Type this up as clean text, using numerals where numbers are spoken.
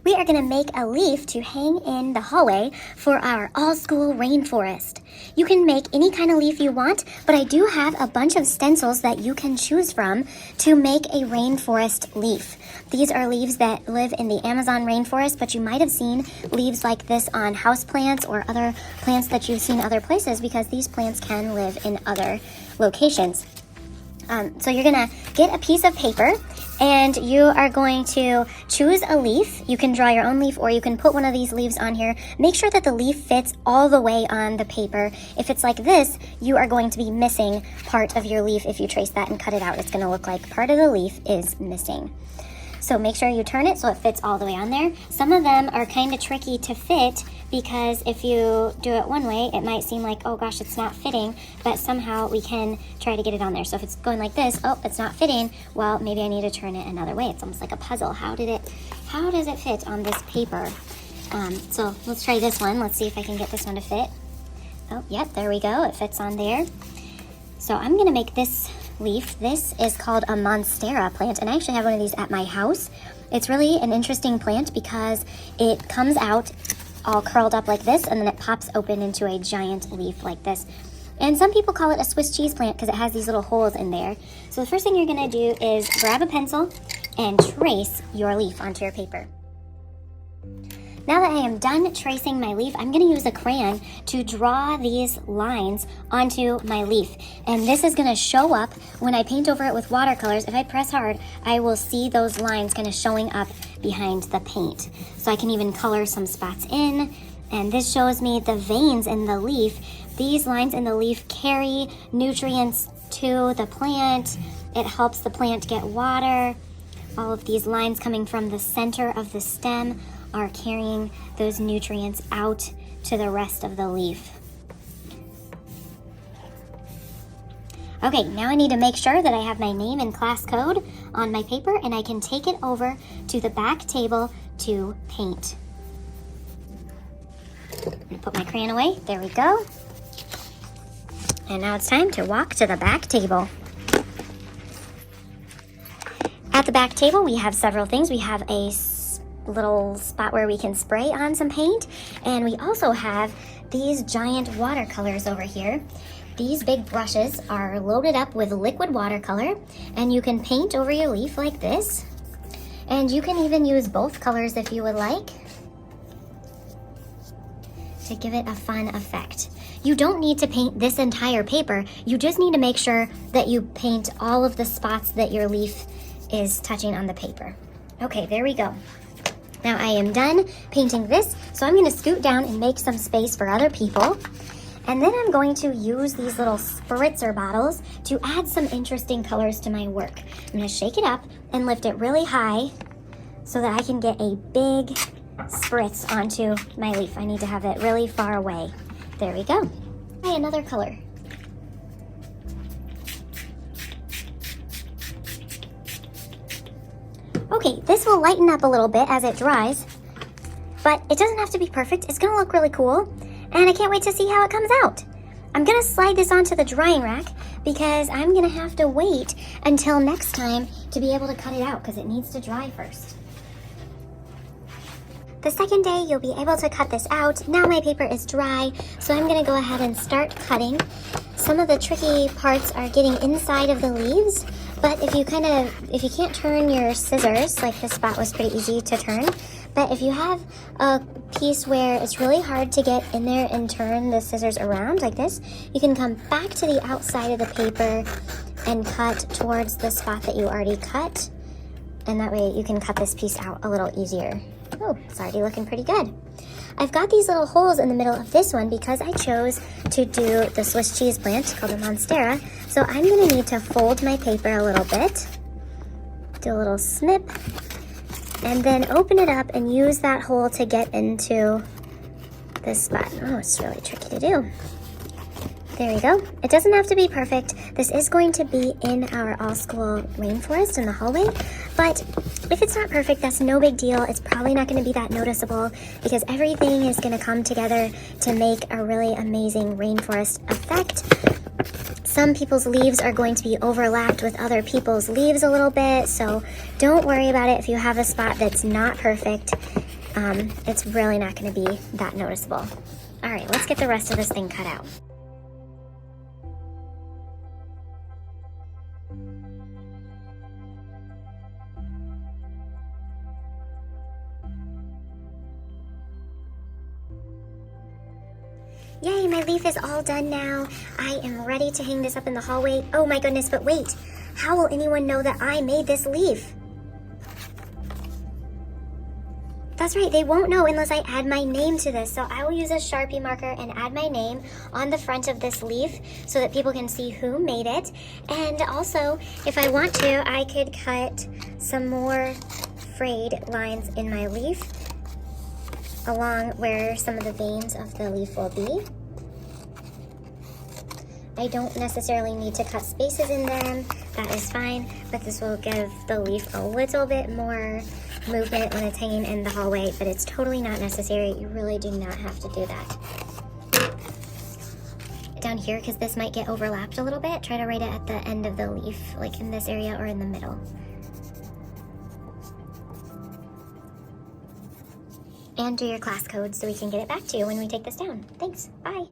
we are going to make a leaf to hang in the hallway for our all-school rainforest. You can make any kind of leaf you want, but I do have a bunch of stencils that you can choose from to make a rainforest leaf. These are leaves that live in the Amazon rainforest, but you might have seen leaves like this on houseplants or other plants that you've seen other places, because these plants can live in other locations. So you're gonna get a piece of paper and you are going to choose a leaf. You can draw your own leaf, or you can put one of these leaves on here. Make sure that the leaf fits all the way on the paper. If it's like this, you are going to be missing part of your leaf. If you trace that and cut it out, it's gonna look like part of the leaf is missing. So make sure you turn it so it fits all the way on there. Some of them are kind of tricky to fit, because if you do it one way, it might seem like, oh gosh, it's not fitting, but somehow we can try to get it on there. So if it's going like this, oh, it's not fitting, well, maybe I need to turn it another way. It's almost like a puzzle. How does it fit on this paper? So let's try this one. Let's see if I can get this one to fit. Oh, yep, there we go. It fits on there. So I'm gonna make this leaf. This is called a monstera plant, and I actually have one of these at my house. It's really an interesting plant because it comes out all curled up like this, and then it pops open into a giant leaf like this. And some people call it a Swiss cheese plant because it has these little holes in there. So the first thing you're gonna do is grab a pencil and trace your leaf onto your paper. Now that I am done tracing my leaf, I'm gonna use a crayon to draw these lines onto my leaf. And this is gonna show up when I paint over it with watercolors. If I press hard, I will see those lines kind of showing up behind the paint. So I can even color some spots in. And this shows me the veins in the leaf. These lines in the leaf carry nutrients to the plant. It helps the plant get water. All of these lines coming from the center of the stem are carrying those nutrients out to the rest of the leaf. Okay, now I need to make sure that I have my name and class code on my paper, and I can take it over to the back table to paint. I'm gonna put my crayon away. There we go. And now it's time to walk to the back table. At the back table, we have several things. We have a little spot where we can spray on some paint, and we also have these giant watercolors over here. These big brushes are loaded up with liquid watercolor, and you can paint over your leaf like this, and you can even use both colors if you would like to give it a fun effect. You don't need to paint this entire paper. You just need to make sure that you paint all of the spots that your leaf is touching on the paper. Okay, there we go. Now I am done painting this, so I'm gonna scoot down and make some space for other people. And then I'm going to use these little spritzer bottles to add some interesting colors to my work. I'm gonna shake it up and lift it really high so that I can get a big spritz onto my leaf. I need to have it really far away. There we go. Try another color. Okay, this will lighten up a little bit as it dries, but it doesn't have to be perfect. It's gonna look really cool, and I can't wait to see how it comes out. I'm gonna slide this onto the drying rack because I'm gonna have to wait until next time to be able to cut it out because it needs to dry first. The second day, you'll be able to cut this out. Now my paper is dry, so I'm gonna go ahead and start cutting. Some of the tricky parts are getting inside of the leaves, but if you can't turn your scissors, like this spot was pretty easy to turn, but if you have a piece where it's really hard to get in there and turn the scissors around like this, you can come back to the outside of the paper and cut towards the spot that you already cut, and that way you can cut this piece out a little easier. Oh, it's already looking pretty good. I've got these little holes in the middle of this one because I chose to do the Swiss cheese plant called a monstera. So I'm gonna need to fold my paper a little bit, do a little snip, and then open it up and use that hole to get into this spot. Oh, it's really tricky to do. There we go. It doesn't have to be perfect. This is going to be in our all-school rainforest in the hallway, but if it's not perfect, that's no big deal. It's probably not going to be that noticeable because everything is going to come together to make a really amazing rainforest effect. Some people's leaves are going to be overlapped with other people's leaves a little bit, so don't worry about it if you have a spot that's not perfect. it's really not going to be that noticeable. All right, let's get the rest of this thing cut out. Yay, my leaf is all done now. I am ready to hang this up in the hallway. Oh my goodness, but wait. How will anyone know that I made this leaf? That's right, they won't know unless I add my name to this. So I will use a Sharpie marker and add my name on the front of this leaf so that people can see who made it. And also, if I want to, I could cut some more frayed lines in my leaf along where some of the veins of the leaf will be. I don't necessarily need to cut spaces in them, that is fine, but this will give the leaf a little bit more movement when it's hanging in the hallway, but it's totally not necessary. You really do not have to do that. Down here, because this might get overlapped a little bit, try to write it at the end of the leaf, like in this area or in the middle. And do your class code so we can get it back to you when we take this down. Thanks. Bye.